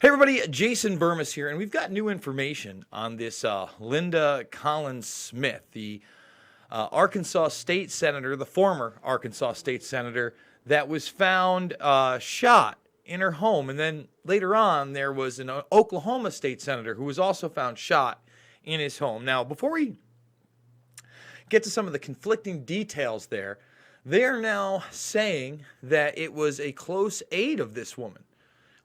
Hey everybody, Jason Burmis here, and we've got new information on this Linda Collins Smith, the Arkansas State Senator, the former Arkansas State Senator, that was found shot in her home. And then later on, there was an Oklahoma State Senator who was also found shot in his home. Now, before we get to some of the conflicting details there, they are now saying that it was a close aide of this woman.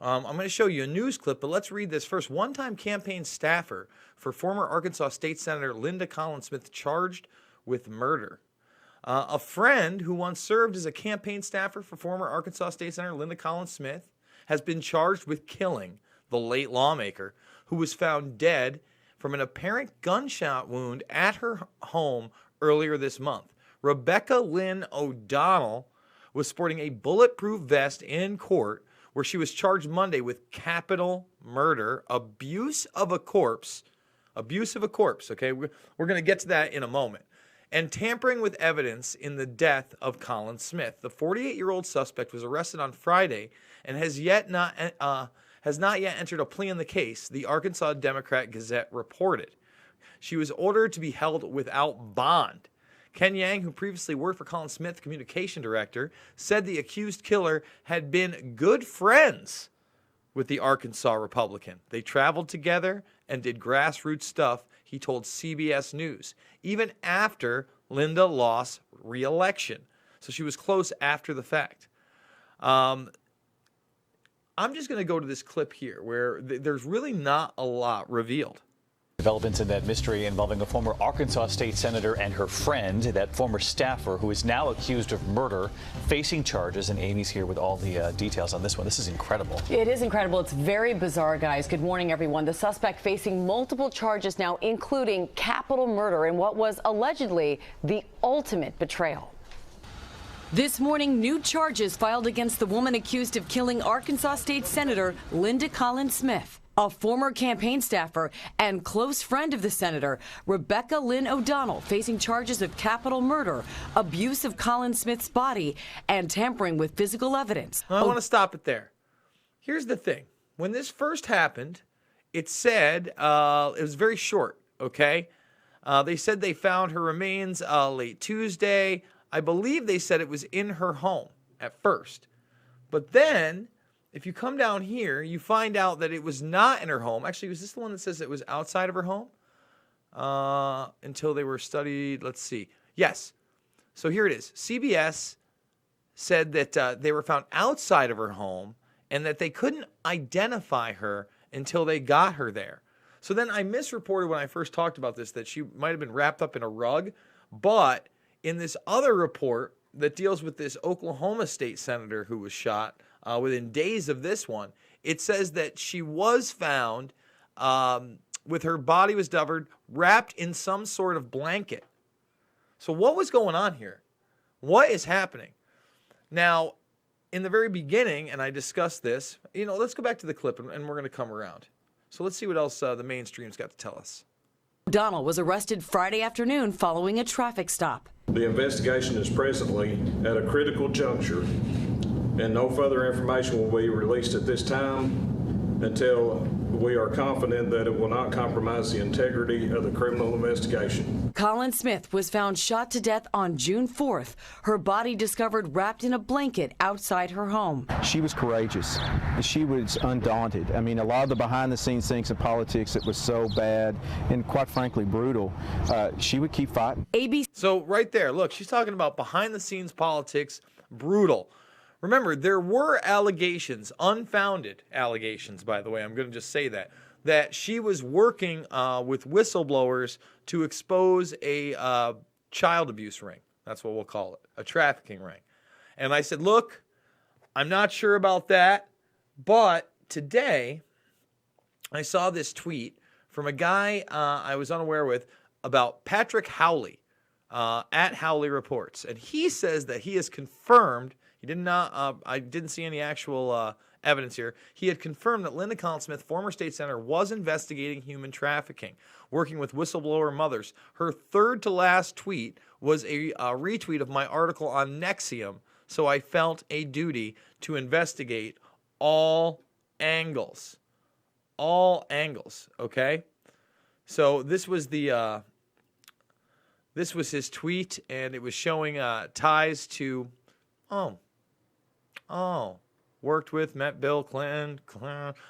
I'm going to show you a news clip, but let's read this first. One-time campaign staffer for former Arkansas State Senator Linda Collins Smith charged with murder. A friend who once served as a campaign staffer for former Arkansas State Senator Linda Collins Smith has been charged with killing the late lawmaker, who was found dead from an apparent gunshot wound at her home earlier this month. Rebecca Lynn O'Donnell was sporting a bulletproof vest in court, where she was charged Monday with capital murder, abuse of a corpse, okay? We're going to get to that in a moment, and tampering with evidence in the death of Collins Smith. The 48-year-old suspect was arrested on Friday and has not yet entered a plea in the case, the Arkansas Democrat-Gazette reported. She was ordered to be held without bond. Ken Yang, who previously worked for Collins Smith, communication director, said the accused killer had been good friends with the Arkansas Republican. They traveled together and did grassroots stuff, he told CBS News, even after Linda lost re-election. So she was close after the fact. I'm just going to go to this clip here where there's really not a lot revealed. Developments in that mystery involving a former Arkansas State Senator and her friend, that former staffer who is now accused of murder, facing charges. And Amy's here with all the details on this one. This is incredible. It is incredible. It's very bizarre, guys. Good morning, everyone. The suspect facing multiple charges now, including capital murder in what was allegedly the ultimate betrayal. This morning, new charges filed against the woman accused of killing Arkansas State Senator Linda Collins Smith. A former campaign staffer and close friend of the senator, Rebecca Lynn O'Donnell, facing charges of capital murder, abuse of Collins Smith's body, and tampering with physical evidence. I want to stop it there. Here's the thing. When this first happened, it said, it was very short, okay? They said they found her remains late Tuesday. I believe they said it was in her home at first. But then, if you come down here, you find out that it was not in her home. Actually, was this the one that says it was outside of her home? Until they were studied. Let's see. Yes. So here it is. CBS said that they were found outside of her home and that they couldn't identify her until they got her there. So then I misreported when I first talked about this that she might have been wrapped up in a rug. But in this other report that deals with this Oklahoma State Senator who was shot, within days of this one, it says that she was found with her body was discovered wrapped in some sort of blanket. So what was going on here? What is happening? Now, in the very beginning, and I discussed this, let's go back to the clip and we're going to come around. So let's see what else the mainstream's got to tell us. O'Donnell was arrested Friday afternoon following a traffic stop. The investigation is presently at a critical juncture, and no further information will be released at this time until we are confident that it will not compromise the integrity of the criminal investigation. Collins Smith was found shot to death on June 4th. Her body discovered wrapped in a blanket outside her home. She was courageous. She was undaunted. I mean, a lot of the behind-the-scenes things in politics that was so bad and quite frankly brutal, she would keep fighting. So right there, look, she's talking about behind-the-scenes politics, brutal. Remember, there were allegations, unfounded allegations, by the way, I'm going to just say that she was working with whistleblowers to expose a child abuse ring. That's what we'll call it, a trafficking ring. And I said, look, I'm not sure about that, but today I saw this tweet from a guy I was unaware with about Patrick Howley at Howley Reports. And he says that he has confirmed. He did not. I didn't see any actual evidence here. He had confirmed that Linda Collins Smith, former state senator, was investigating human trafficking, working with whistleblower mothers. Her third to last tweet was a retweet of my article on NXIVM, so I felt a duty to investigate all angles. all angles, okay? So this was his tweet, and it was showing ties to, worked with, met Bill Clinton.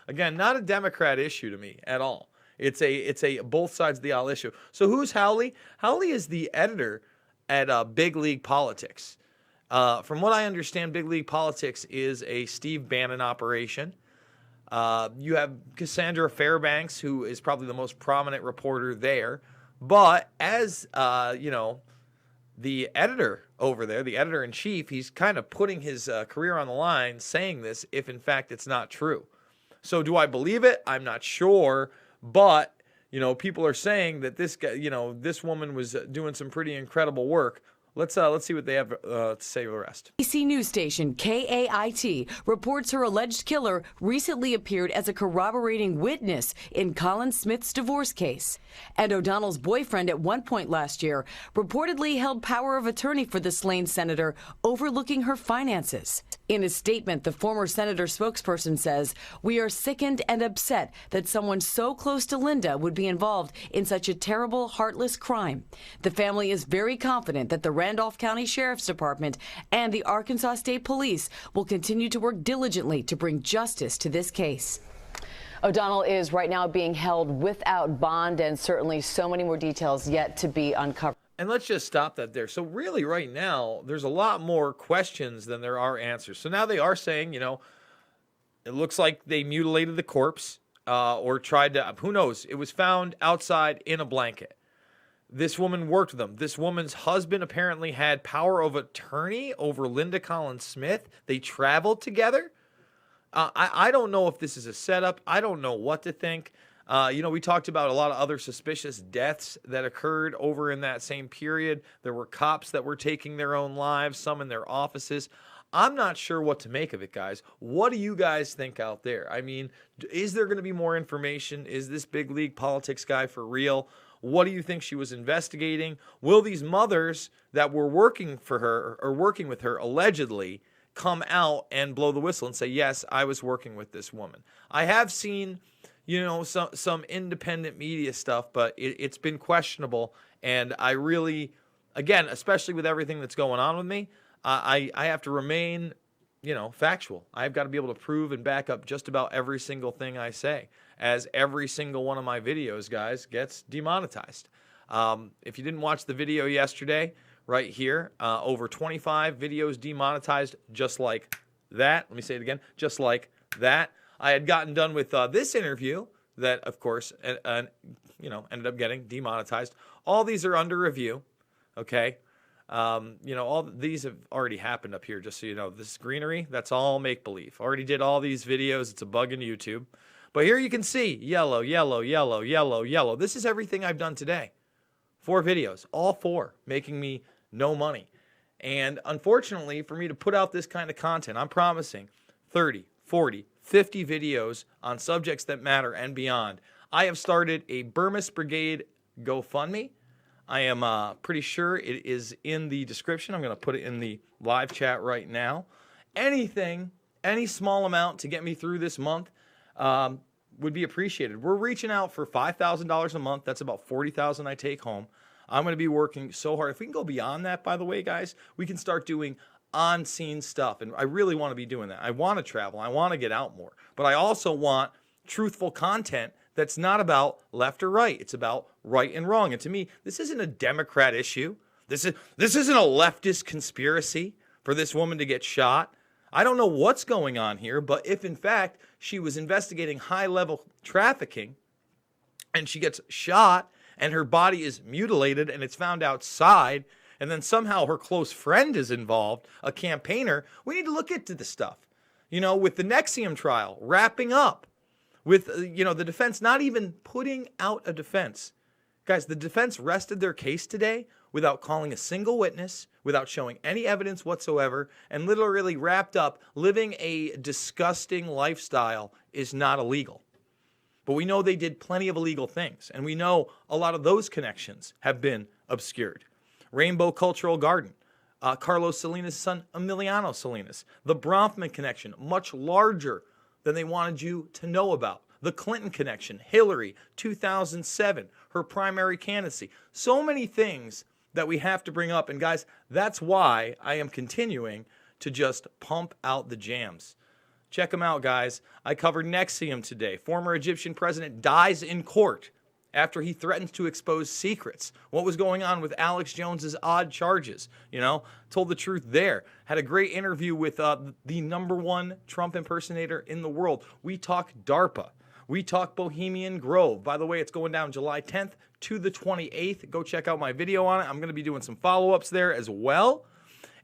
Again, not a Democrat issue to me at all. It's a both sides of the aisle issue. So who's Howley? Howley is the editor at Big League Politics. From what I understand, Big League Politics is a Steve Bannon operation. You have Cassandra Fairbanks, who is probably the most prominent reporter there. But as, the editor over there, the editor-in-chief, he's kind of putting his career on the line saying this if, in fact, it's not true. So do I believe it? I'm not sure. But, people are saying that this guy, this woman was doing some pretty incredible work. Let's see what they have to say for the rest. ABC news station KAIT reports her alleged killer recently appeared as a corroborating witness in Colin Smith's divorce case. And O'Donnell's boyfriend at one point last year reportedly held power of attorney for the slain senator, overlooking her finances. In a statement, the former senator spokesperson says, "We are sickened and upset that someone so close to Linda would be involved in such a terrible, heartless crime. The family is very confident that the Randolph County Sheriff's Department and the Arkansas State Police will continue to work diligently to bring justice to this case." O'Donnell is right now being held without bond, and certainly so many more details yet to be uncovered. And let's just stop that there. So really right now, there's a lot more questions than there are answers. So now they are saying, it looks like they mutilated the corpse or tried to, who knows? It was found outside in a blanket. This woman worked with them. This woman's husband apparently had power of attorney over Linda Collins Smith. They traveled together. I don't know if this is a setup. I don't know what to think. We talked about a lot of other suspicious deaths that occurred over in that same period. There were cops that were taking their own lives, some in their offices. I'm not sure what to make of it, guys. What do you guys think out there? I mean, is there going to be more information? Is this Big League Politics guy for real? What do you think she was investigating? Will these mothers that were working for her or working with her allegedly come out and blow the whistle and say, yes, I was working with this woman? I have seen, some independent media stuff, but it's been questionable. And I really, again, especially with everything that's going on with me, I have to remain, factual. I've got to be able to prove and back up just about every single thing I say, as every single one of my videos, guys, gets demonetized. If you didn't watch the video yesterday, right here, over 25 videos demonetized just like that. Let me say it again, just like that. I had gotten done with this interview that, of course, ended up getting demonetized. All these are under review, okay? All these have already happened up here, just so you know. This greenery, that's all make-believe. Already did all these videos. It's a bug in YouTube. But here you can see yellow, yellow, yellow, yellow, yellow. This is everything I've done today. 4 videos, all 4, making me no money. And unfortunately, for me to put out this kind of content, I'm promising 30, 40, 50 videos on subjects that matter and beyond. I have started a Burmis Brigade GoFundMe. I am pretty sure it is in the description. I'm going to put it in the live chat right now. Anything, any small amount to get me through this month would be appreciated. We're reaching out for $5,000 a month. That's about $40,000 I take home. I'm going to be working so hard. If we can go beyond that, by the way, guys, we can start doing on-scene stuff. And I really want to be doing that. I want to travel. I want to get out more. But I also want truthful content that's not about left or right. It's about right and wrong. And to me, this isn't a Democrat issue. This isn't a leftist conspiracy for this woman to get shot. I don't know what's going on here, but if in fact she was investigating high-level trafficking and she gets shot and her body is mutilated and it's found outside, and then somehow her close friend is involved, a campaigner, we need to look into this stuff. With the NXIVM trial wrapping up, with, the defense not even putting out a defense. Guys, the defense rested their case today without calling a single witness, without showing any evidence whatsoever, and literally wrapped up living a disgusting lifestyle is not illegal. But we know they did plenty of illegal things, and we know a lot of those connections have been obscured. Rainbow Cultural Garden, Carlos Salinas' son, Emiliano Salinas. The Bronfman connection, much larger than they wanted you to know about. the Clinton connection, Hillary, 2007, her primary candidacy. So many things that we have to bring up. And guys, that's why I am continuing to just pump out the jams. Check them out, guys. I covered NXIVM today. Former Egyptian president dies in court after he threatens to expose secrets. What was going on with Alex Jones's odd charges? Told the truth there. Had a great interview with the #1 Trump impersonator in the world. We talk DARPA. We talk Bohemian Grove. By the way, it's going down July 10th to the 28th. Go check out my video on it. I'm going to be doing some follow-ups there as well.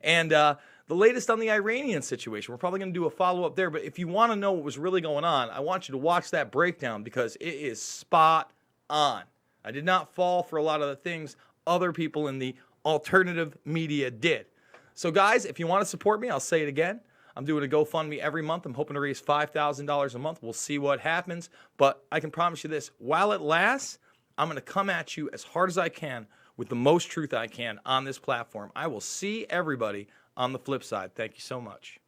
And the latest on the Iranian situation. We're probably going to do a follow-up there. But if you want to know what was really going on, I want you to watch that breakdown because it is spot on. I did not fall for a lot of the things other people in the alternative media did. So guys, if you want to support me, I'll say it again. I'm doing a GoFundMe every month. I'm hoping to raise $5,000 a month. We'll see what happens. But I can promise you this, while it lasts, I'm going to come at you as hard as I can with the most truth I can on this platform. I will see everybody on the flip side. Thank you so much.